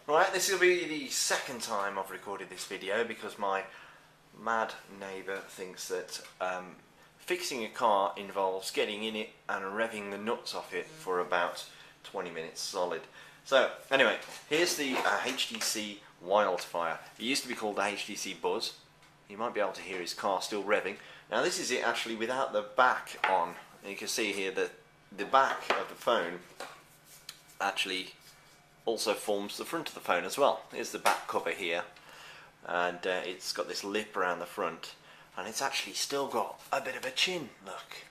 Right, this will be the second time I've recorded this video because my mad neighbour thinks that fixing a car involves getting in it and revving the nuts off it for about 20 minutes solid. So anyway, here's the HTC Wildfire. It used to be called the HTC Buzz. You might be able to hear his car still revving. Now this is it actually without the back on. And you can see here that the back of the phone actually also forms the front of the phone as well. Here's the back cover here, and it's got this lip around the front, and it's actually still got a bit of a chin, look.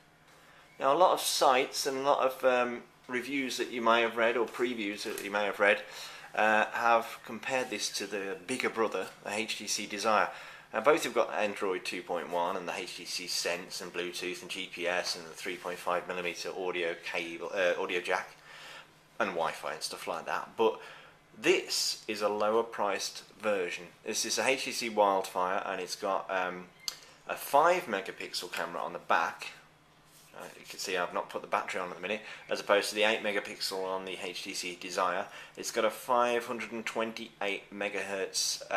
Now a lot of sites and a lot of reviews that you may have read, or previews that you may have read, have compared this to the bigger brother, the HTC Desire. Both have got Android 2.1 and the HTC Sense and Bluetooth and GPS and the 3.5mm audio cable, audio jack, and Wi-Fi and stuff like that. But this is a lower priced version. This is a HTC Wildfire, and it's got a 5-megapixel camera on the back. You can see I've not put the battery on at the minute, as opposed to the 8-megapixel on the HTC Desire. It's got a 528 megahertz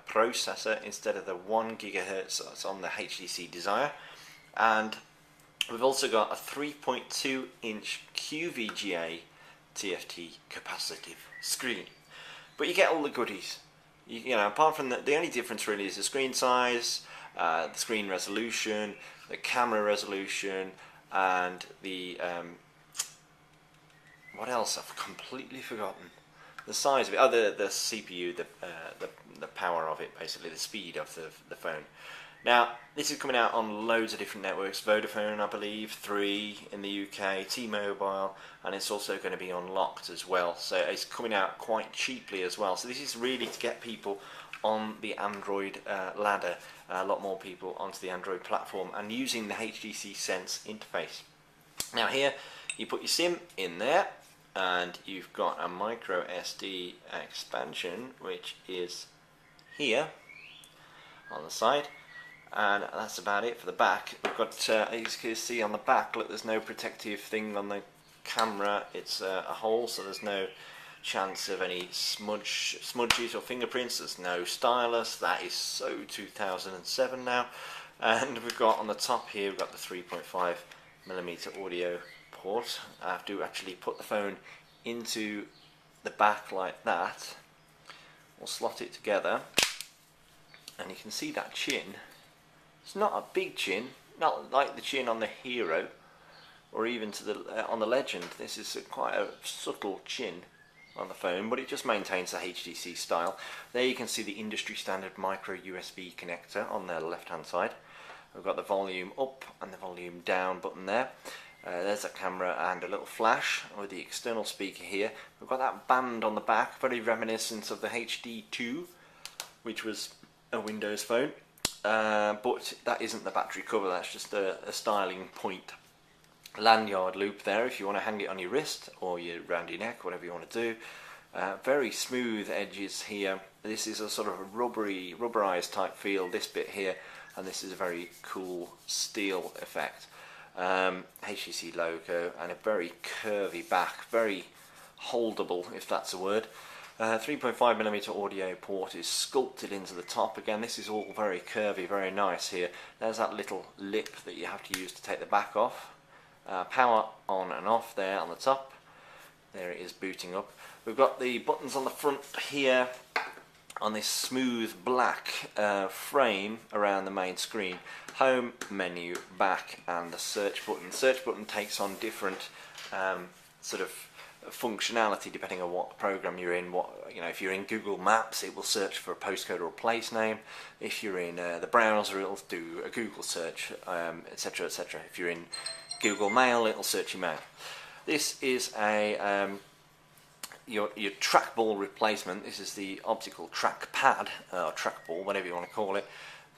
processor instead of the 1 gigahertz that's on the HTC Desire, and we've also got a 3.2 inch QVGA TFT capacitive screen. But you get all the goodies. You know, apart from the only difference really is the screen size, the screen resolution, the camera resolution, and the what else? I've completely forgotten. The size of it. Oh, the CPU, the power of it, basically the speed of the phone. Now, this is coming out on loads of different networks. Vodafone, I believe, 3 in the UK, T-Mobile, and it's also going to be unlocked as well. So it's coming out quite cheaply as well. So this is really to get people on the Android ladder, a lot more people onto the Android platform, and using the HTC Sense interface. Now here, you put your SIM in there, and you've got a micro SD expansion, which is here on the side. And that's about it for the back. We've got, as you can see on the back, look, there's no protective thing on the camera. It's a hole, so there's no chance of any smudges or fingerprints. There's no stylus. That is so 2007 now. And we've got on the top here, we've got the 3.5mm audio port. I have to actually put the phone into the back like that. We'll slot it together, and you can see that chin. It's not a big chin, not like the chin on the Hero, or even to the on the Legend. This is quite a subtle chin on the phone, but it just maintains the HTC style. There you can see the industry standard micro USB connector on the left hand side. We've got the volume up and the volume down button there. There's a camera and a little flash with the external speaker here. We've got that band on the back, very reminiscent of the HD2, which was a Windows phone. But that isn't the battery cover, that's just a styling point. Lanyard loop there if you want to hang it on your wrist or around your neck, whatever you want to do. Very smooth edges here. This is a sort of a rubberized type feel, this bit here, and this is a very cool steel effect. HTC logo and a very curvy back, very holdable, if that's a word. 3.5mm audio port is sculpted into the top. Again, this is all very curvy, very nice here. There's that little lip that you have to use to take the back off. Power on and off there on the top. There it is booting up. We've got the buttons on the front here on this smooth black frame around the main screen. Home, menu, back, and the search button. The search button takes on different sort of functionality depending on what program you're in. If you're in Google Maps, it will search for a postcode or a place name. If you're in the browser, it'll do a Google search, etc., etc. If you're in Google Mail, it'll search your mail. This is a your trackball replacement. This is the optical trackpad or trackball, whatever you want to call it.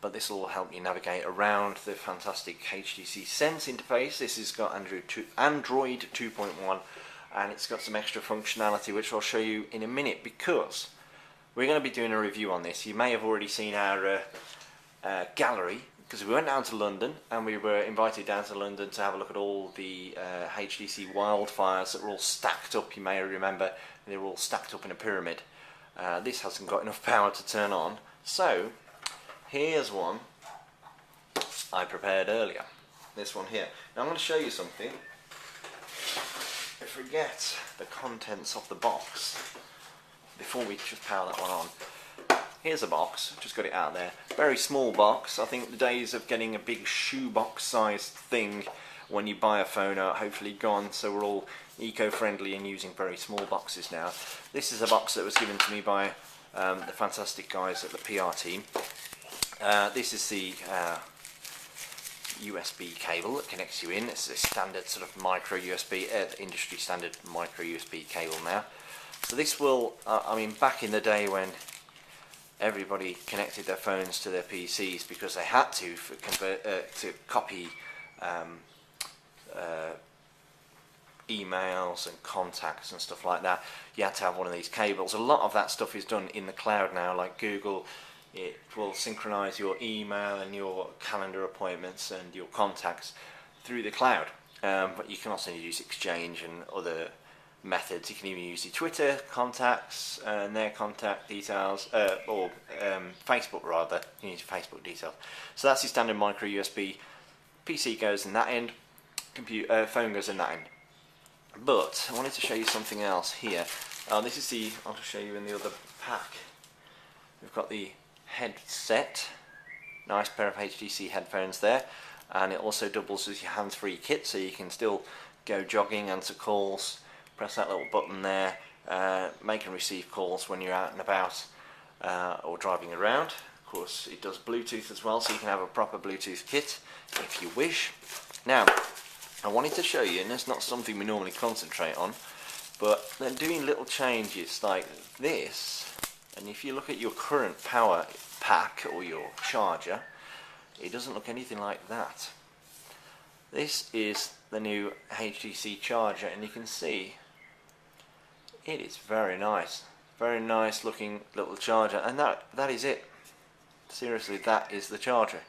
But this will help you navigate around the fantastic HTC Sense interface. This has got Android 2.1. And it's got some extra functionality which I'll show you in a minute, because we're going to be doing a review on this. You may have already seen our gallery, because we went down to London and we were invited down to London to have a look at all the HTC Wildfires that were all stacked up. You may remember they were all stacked up in a pyramid. This hasn't got enough power to turn on, so here's one I prepared earlier. This one here. Now I'm going to show you something. If we get the contents of the box before we just power that one on. Here's a box, just got it out there. Very small box. I think the days of getting a big shoebox sized thing when you buy a phone are hopefully gone, so we're all eco-friendly and using very small boxes now. This is a box that was given to me by the fantastic guys at the PR team. This is the USB cable that connects you in. It's a standard sort of micro USB, industry standard micro USB cable now. So this will, I mean, back in the day when everybody connected their phones to their PCs because they had to to copy emails and contacts and stuff like that, you had to have one of these cables. A lot of that stuff is done in the cloud now, like Google. It will synchronize your email and your calendar appointments and your contacts through the cloud, but you can also use Exchange and other methods. You can even use your Twitter contacts and their contact details, or Facebook rather, you use Facebook details. So that's the standard micro USB. PC goes in that end, phone goes in that end. But I wanted to show you something else here. This is the, I'll show you in the other pack. We've got the headset, nice pair of HTC headphones there, and it also doubles as your hands-free kit, so you can still go jogging, answer calls, press that little button there, make and receive calls when you're out and about or driving around. Of course it does Bluetooth as well, so you can have a proper Bluetooth kit if you wish. Now I wanted to show you, and it's not something we normally concentrate on, but they're doing little changes like this. And if you look at your current power pack or your charger, it doesn't look anything like that. This is the new HTC charger, and you can see it is very nice looking little charger, and that is it. Seriously, that is the charger.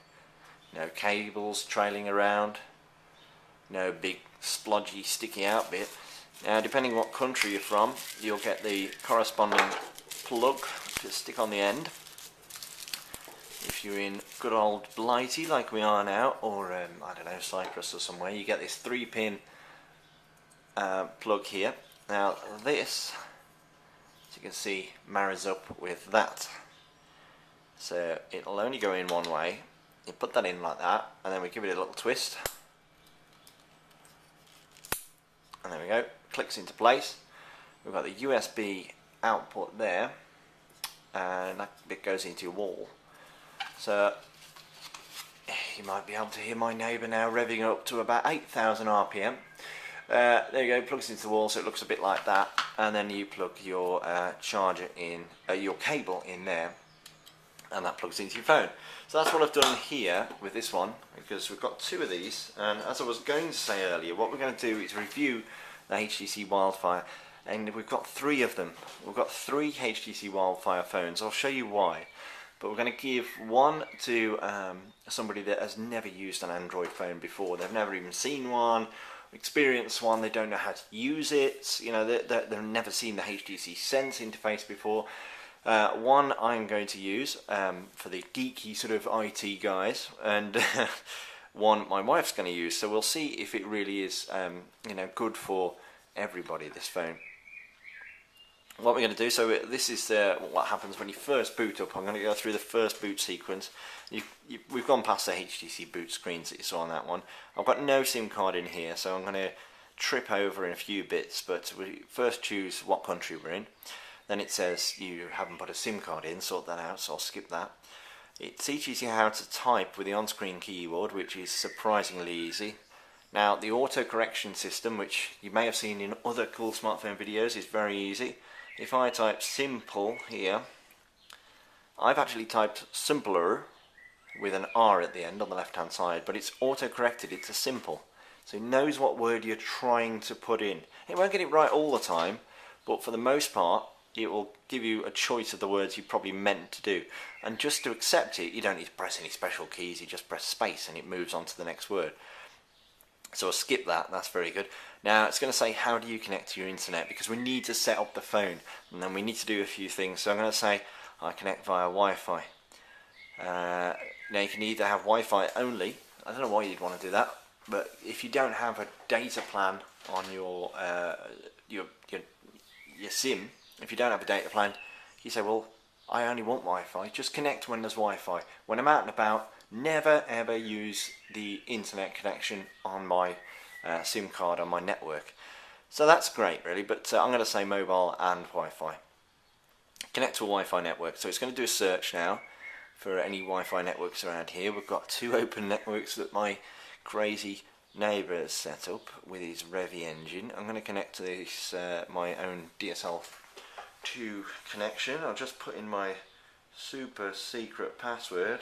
No cables trailing around, no big splodgy sticky out bit. Now depending what country you're from, you'll get the corresponding plug to stick on the end. If you're in good old Blighty like we are now, or I don't know, Cyprus or somewhere, you get this 3-pin plug here. Now this, as you can see, marries up with that. So it'll only go in one way. You put that in like that, and then we give it a little twist. And there we go, clicks into place. We've got the USB output there, and that bit goes into your wall. So you might be able to hear my neighbour now revving up to about 8,000 RPM. There you go, plugs into the wall, so it looks a bit like that, and then you plug your charger in, your cable in there, and that plugs into your phone. So that's what I've done here with this one, because we've got two of these, and as I was going to say earlier, what we're going to do is review the HTC Wildfire, and we've got three of them. We've got three HTC Wildfire phones. I'll show you why, but we're going to give one to somebody that has never used an Android phone before. They've never even seen one, experienced one, they don't know how to use it, you know, they've never seen the HTC Sense interface before. One I'm going to use for the geeky sort of IT guys, and one my wife's going to use, so we'll see if it really is you know, good for everybody, this phone. What we're going to do, so this is what happens when you first boot up. I'm going to go through the first boot sequence. We've gone past the HTC boot screens that you saw on that one. I've got no SIM card in here, so I'm going to trip over in a few bits, but we first choose what country we're in. Then it says you haven't put a SIM card in, sort that out, so I'll skip that. It teaches you how to type with the on-screen keyboard, which is surprisingly easy. Now the auto-correction system, which you may have seen in other cool smartphone videos, is very easy. If I type simple here, I've actually typed simpler with an R at the end on the left hand side, but it's auto-corrected, it's a simple. So it knows what word you're trying to put in. It won't get it right all the time, but for the most part, it will give you a choice of the words you probably meant to do. And just to accept it, you don't need to press any special keys, you just press space and it moves on to the next word. So I'll skip that, that's very good. Now it's going to say how do you connect to your internet, because we need to set up the phone and then we need to do a few things. So I'm going to say I connect via Wi-Fi. Now you can either have Wi-Fi only. I don't know why you'd want to do that, but if you don't have a data plan on your SIM, if you don't have a data plan, you say, well, I only want Wi-Fi. Just connect when there's Wi-Fi. When I'm out and about, never ever use the internet connection on my SIM card on my network. So that's great, really, but I'm going to say mobile and Wi-Fi. Connect to a Wi-Fi network. So it's going to do a search now for any Wi-Fi networks around here. We've got 2 open networks that my crazy neighbour has set up with his Revy engine. I'm going to connect to this my own DSL2 connection. I'll just put in my super secret password,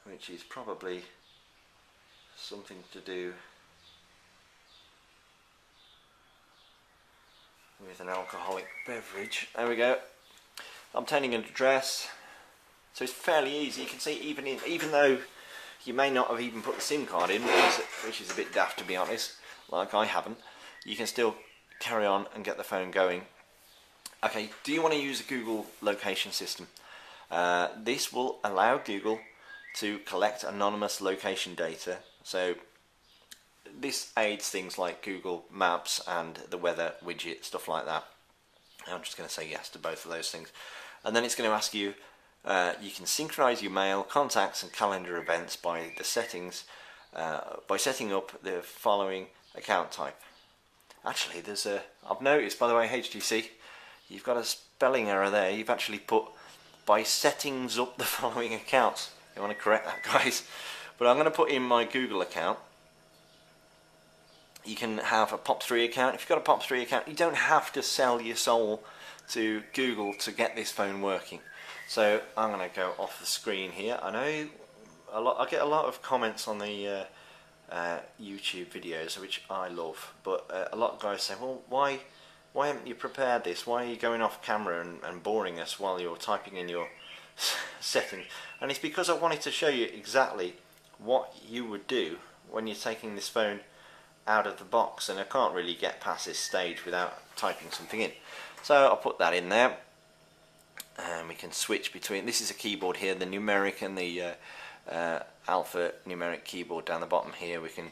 which is probably something to do with an alcoholic beverage. There we go. I'm obtaining an address, so it's fairly easy. You can see even though you may not have even put the SIM card in, which is a bit daft to be honest, like I haven't, you can still carry on and get the phone going. Okay, do you want to use a Google location system? This will allow Google to collect anonymous location data. So this aids things like Google Maps and the weather widget, stuff like that. I'm just going to say yes to both of those things. And then it's going to ask you, you can synchronize your mail, contacts and calendar events by the settings, by setting up the following account type. Actually, I've noticed, by the way, HTC, you've got a spelling error there. You've actually put by settings up the following accounts. You want to correct that, guys. But I'm going to put in my Google account. You can have a POP3 account. If you've got a POP3 account, you don't have to sell your soul to Google to get this phone working. So I'm going to go off the screen here. I know I get a lot of comments on the YouTube videos, which I love, but a lot of guys say, well, why haven't you prepared this? Why are you going off camera and boring us while you're typing in your settings? And it's because I wanted to show you exactly what you would do when you're taking this phone out of the box, and I can't really get past this stage without typing something in. So I'll put that in there, and we can switch between. This is a keyboard here, the numeric and the alphanumeric keyboard down the bottom here. We can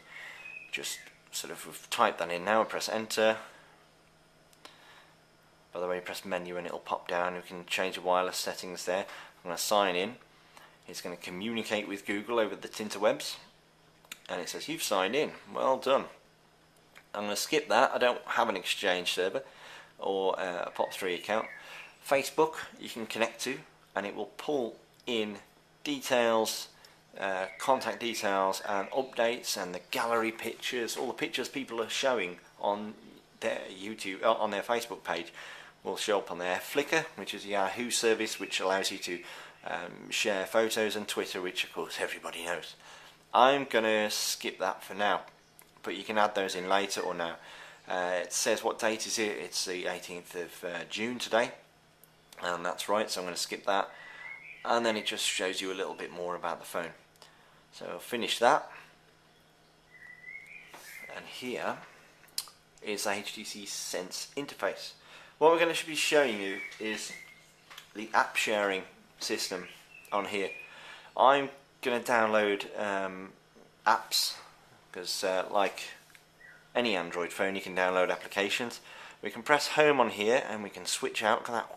just sort of type that in now and press enter. By the way, press menu and it'll pop down. We can change the wireless settings there. I'm going to sign in. It's going to communicate with Google over the interwebs, and it says you've signed in. Well done. I'm going to skip that. I don't have an Exchange server or a POP3 account. Facebook you can connect to, and it will pull in details, contact details and updates, and the gallery pictures, all the pictures people are showing on their YouTube, on their Facebook page will show up on their Flickr, which is a Yahoo service which allows you to share photos, and Twitter, which of course everybody knows. I'm going to skip that for now, but you can add those in later or now. It says what date is it? It's the 18th of June today, and that's right, so I'm going to skip that, and then it just shows you a little bit more about the phone. So I'll finish that, and here is the HTC Sense interface. What we're going to be showing you is the app sharing system on here. I'm going to download apps because like any Android phone you can download applications. We can press home on here and we can switch out. Look at that.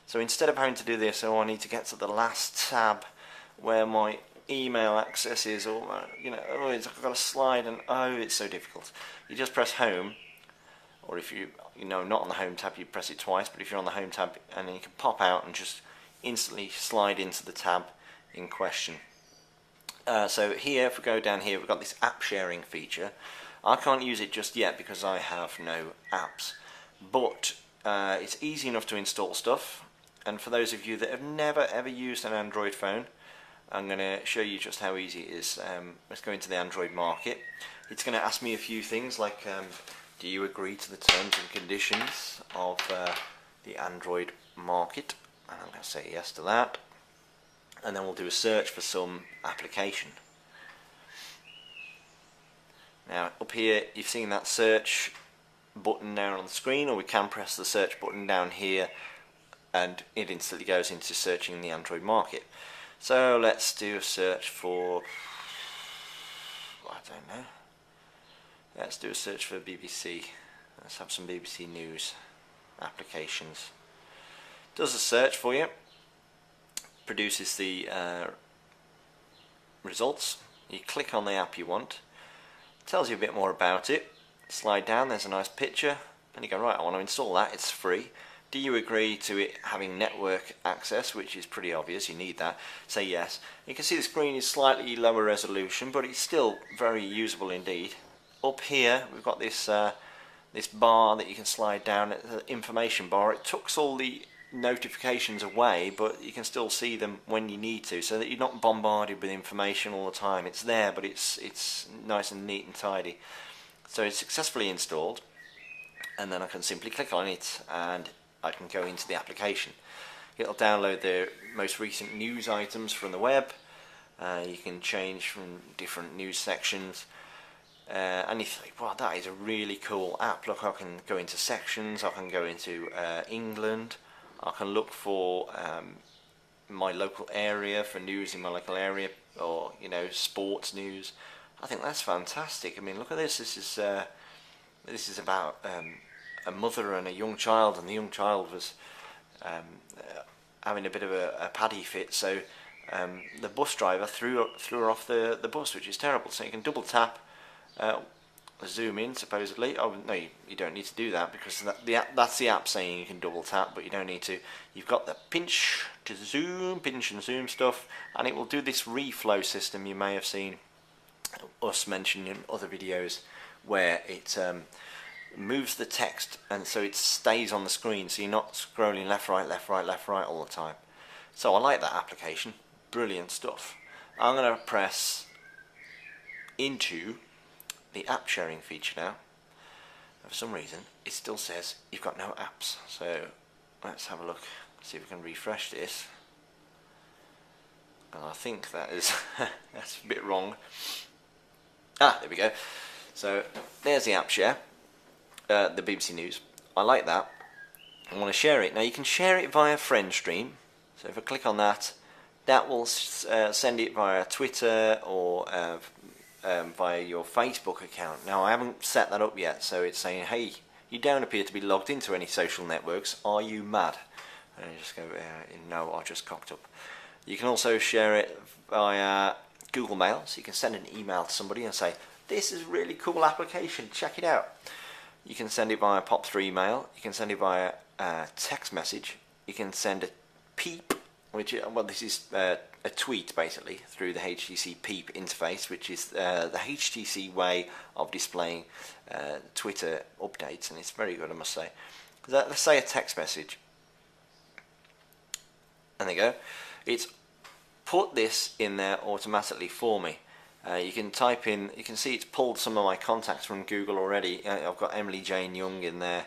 So instead of having to do this, I need to get to the last tab where my email access is, or I've got to slide, and it's so difficult. You just press home, or if not on the home tab, you press it twice, but if you're on the home tab, and then you can pop out and just instantly slide into the tab in question. So here, if we go down here, we've got this app sharing feature. I can't use it just yet because I have no apps, but it's easy enough to install stuff. And for those of you that have never ever used an Android phone, I'm going to show you just how easy it is. Let's go into the Android market. It's going to ask me a few things like, do you agree to the terms and conditions of the Android market? And I'm going to say yes to that. And then we'll do a search for some application. Now up here you've seen that search button down on the screen, or we can press the search button down here and it instantly goes into searching the Android market. So let's do a search for, I don't know, let's do a search for BBC. Let's have some BBC News applications. Does a search for you, produces the results. You click on the app you want, tells you a bit more about it, slide down, there's a nice picture, and you go, right, I want to install that, it's free. Do you agree to it having network access, which is pretty obvious, you need that, say yes. You can see the screen is slightly lower resolution, but it's still very usable indeed. Up here we've got this this bar that you can slide down, the information bar. It tucks all the notifications away, but you can still see them when you need to, so that you're not bombarded with information all the time. It's there, but it's nice and neat and tidy. So it's successfully installed, and then I can simply click on it and I can go into the application. It'll download the most recent news items from the web. You can change from different news sections, and you think, wow, that is a really cool app. Look, I can go into sections, I can go into England, I can look for my local area, for news in my local area, or sports news. I think that's fantastic. I mean, look at this. This is about a mother and a young child, and the young child was having a bit of a paddy fit, so the bus driver threw her off the bus, which is terrible. So you can double tap, zoom in supposedly. Oh no, you don't need to do that, because that's the app saying you can double tap, but you don't need to. You've got the pinch to zoom, pinch and zoom stuff, and it will do this reflow system you may have seen us mention in other videos, where it moves the text and so it stays on the screen, so you're not scrolling left, right, left, right, left, right all the time. So I like that application, brilliant stuff. I'm going to press into the app sharing feature now. For some reason it still says you've got no apps, so let's have a look, see if we can refresh this. And I think that is that's a bit wrong. There we go. So there's the app share, the BBC News. I like that. I want to share it. Now you can share it via friend stream. So if I click on that, that will send it via Twitter or via your Facebook account. Now I haven't set that up yet, so it's saying, hey, you don't appear to be logged into any social networks. Are you mad? And I just go, no, I just cocked up. You can also share it via Google Mail, so you can send an email to somebody and say, this is a really cool application, check it out. You can send it via POP3 mail, you can send it via text message, you can send a peep, which, well, this is a tweet basically through the HTC peep interface, which is the HTC way of displaying Twitter updates, and it's very good, I must say. Let's say a text message, and there you go. It's put this in there automatically for me. You can type in, you can see it's pulled some of my contacts from Google already. I've got Emily Jane Young in there,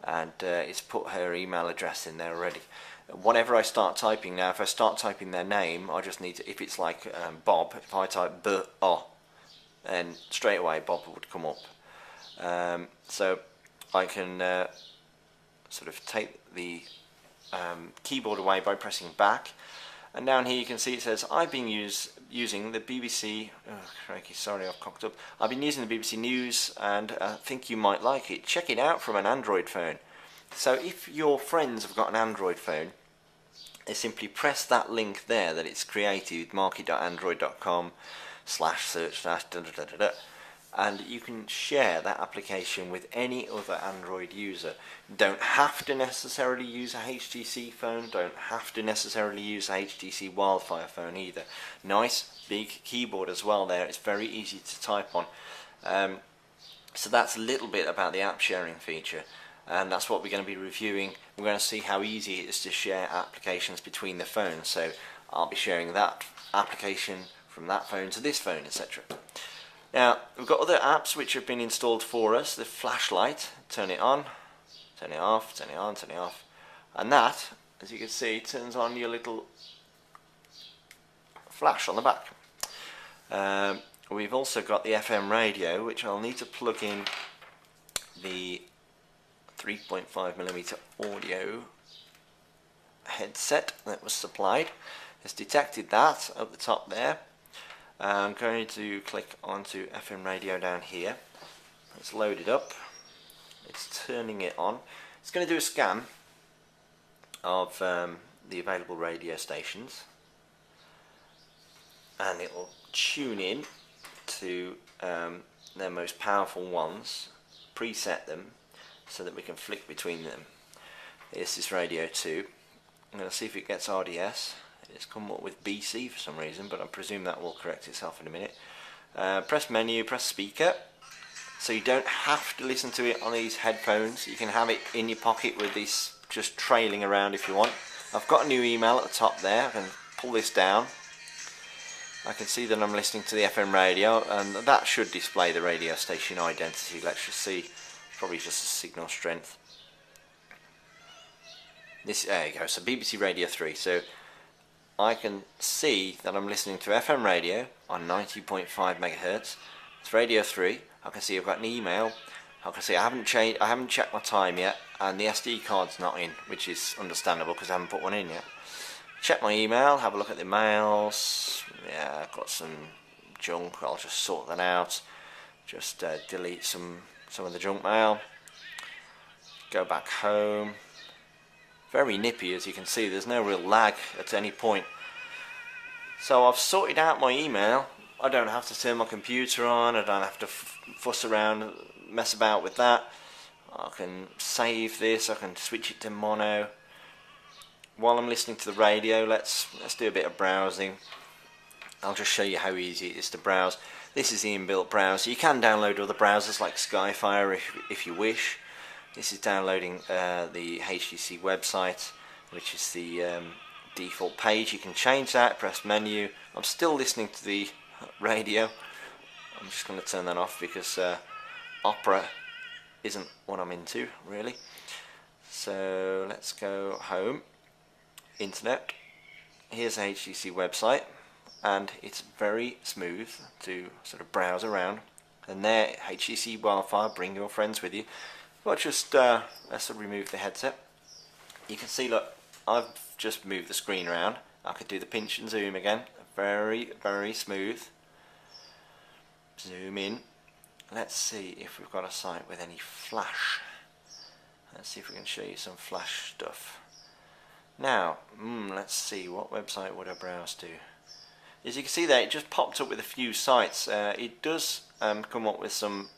and it's put her email address in there already. Whenever I start typing now, if I start typing their name, I just need to, if it's like Bob, if I type B-O, then straight away Bob would come up. So I can sort of take the keyboard away by pressing back. And down here you can see it says, I've been using the BBC, oh crikey, sorry I've cocked up. I've been using the BBC News and I think you might like it. Check it out from an Android phone. So if your friends have got an Android phone, they simply press that link there that it's created, market.android.com/search/, and you can share that application with any other Android user. Don't have to necessarily use a HTC phone, don't have to necessarily use a HTC Wildfire phone either. Nice big keyboard as well there, it's very easy to type on. So that's a little bit about the app sharing feature, and that's what we're going to be reviewing. We're going to see how easy it is to share applications between the phones, so I'll be sharing that application from that phone to this phone, etc. Now, we've got other apps which have been installed for us. The flashlight, turn it on, turn it off, turn it on, turn it off. And that, as you can see, turns on your little flash on the back. we've also got the FM radio, which I'll need to plug in the 3.5mm audio headset that was supplied. It's detected that at the top there. I'm going to click onto FM radio down here. It's loaded up. It's turning it on. It's going to do a scan of the available radio stations, and it will tune in to their most powerful ones, preset them so that we can flick between them. This is radio 2. I'm going to see if it gets RDS. It's come up with BC for some reason, but I presume that will correct itself in a minute. Press menu, press speaker. So you don't have to listen to it on these headphones. You can have it in your pocket with this just trailing around if you want. I've got a new email at the top there. I can pull this down. I can see that I'm listening to the FM radio, and that should display the radio station identity. Let's just see. Probably just a signal strength. There you go. So BBC Radio 3. So I can see that I'm listening to FM radio on 90.5 MHz. It's Radio 3. I can see I've got an email. I can see I haven't checked my time yet, and the SD card's not in, which is understandable because I haven't put one in yet. Check my email, have a look at the mails. Yeah, I've got some junk. I'll just sort that out. Just delete some of the junk mail. Go back home. Very nippy, as you can see. There's no real lag at any point. So I've sorted out my email. I don't have to turn my computer on. I don't have to fuss around, mess about with that. I can save this. I can switch it to mono. While I'm listening to the radio, let's do a bit of browsing. I'll just show you how easy it is to browse. This is the inbuilt browser. You can download other browsers like Skyfire if you wish. This is downloading the HTC website, which is the default page. You can change that, press menu. I'm still listening to the radio. I'm just going to turn that off because opera isn't what I'm into, really. So let's go home. Internet. Here's the HTC website, and it's very smooth to sort of browse around. And there, HTC Wildfire, bring your friends with you. But just let's remove the headset. You can see, look, I've just moved the screen around. I could do the pinch and zoom again. Very, very smooth. Zoom in. Let's see if we've got a site with any flash. Let's see if we can show you some flash stuff. Now, let's see, what website would I browse to? As you can see there, it just popped up with a few sites. It does come up with some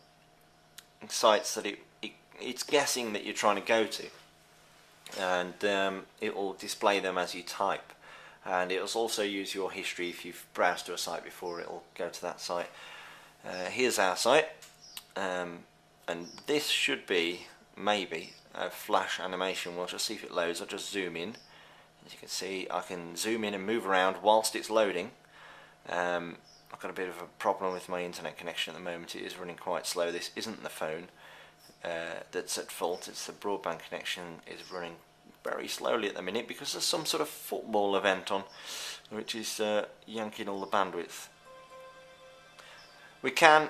sites that it's guessing that you're trying to go to, and it will display them as you type, and it will also use your history. If you've browsed to a site before, it will go to that site. Here's our site, and this should be maybe a flash animation. We'll just see if it loads. I'll just zoom in. As you can see, I can zoom in and move around whilst it's loading. I've got a bit of a problem with my internet connection at the moment. It is running quite slow. This isn't the phone that's at fault. It's the broadband connection is running very slowly at the minute because there's some sort of football event on, which is yanking all the bandwidth. We can,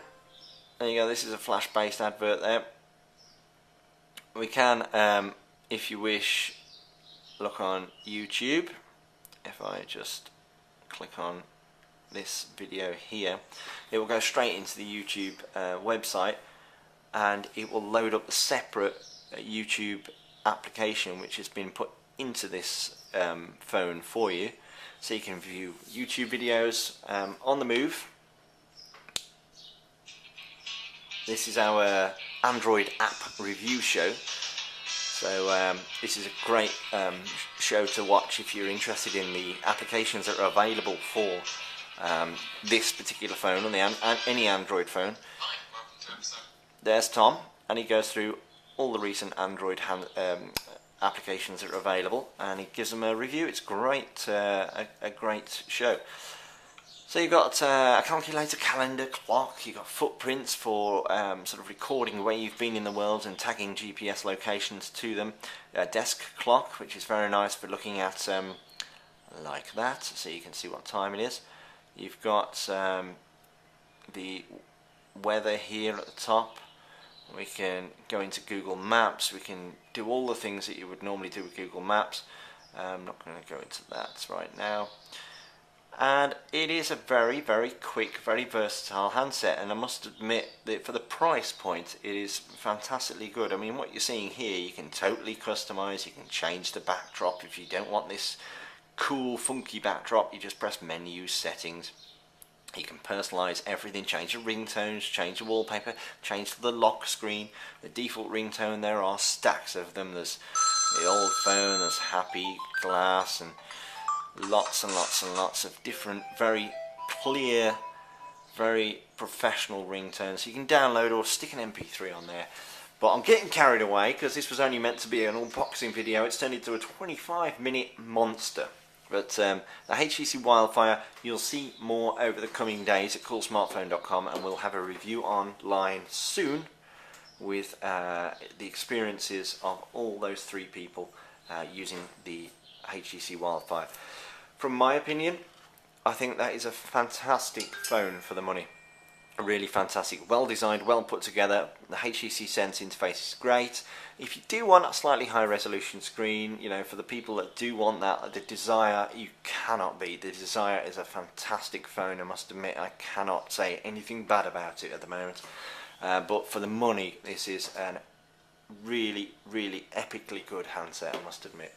there you go, this is a flash based advert there. We can, if you wish, look on YouTube. If I just click on this video here, it will go straight into the YouTube website, and it will load up the separate YouTube application which has been put into this phone for you, so you can view YouTube videos on the move. This is our Android app review show. So this is a great show to watch if you're interested in the applications that are available for this particular phone, on any Android phone. There's Tom, and he goes through all the recent Android applications that are available, and he gives them a review. It's great, a great show. So you've got a calculator, calendar, clock. You've got footprints for sort of recording where you've been in the world and tagging GPS locations to them. A desk clock, which is very nice for looking at like that, so you can see what time it is. You've got the weather here at the top. We can go into Google Maps. We can do all the things that you would normally do with Google Maps. I'm not going to go into that right now. And it is a very, very quick, very versatile handset, and I must admit that for the price point it is fantastically good. I mean, what you're seeing here, you can totally customize. You can change the backdrop. If you don't want this cool funky backdrop, you just press menu settings. You can personalize everything, change the ringtones, change the wallpaper, change the lock screen. The default ringtone, there are stacks of them. There's the old phone, there's happy, glass, and lots and lots and lots of different, very clear, very professional ringtones. You can download or stick an MP3 on there. But I'm getting carried away because this was only meant to be an unboxing video. It's turned into a 25-minute monster. But the HTC Wildfire, you'll see more over the coming days at coolsmartphone.com, and we'll have a review online soon with the experiences of all those 3 people using the HTC Wildfire. From my opinion, I think that is a fantastic phone for the money. Really fantastic, well designed, well put together. The HTC Sense interface is great. If you do want a slightly high resolution screen, you know, for the people that do want that, the Desire, you cannot beat. The Desire is a fantastic phone. I must admit, I cannot say anything bad about it at the moment. But for the money, this is a really, really epically good handset, I must admit.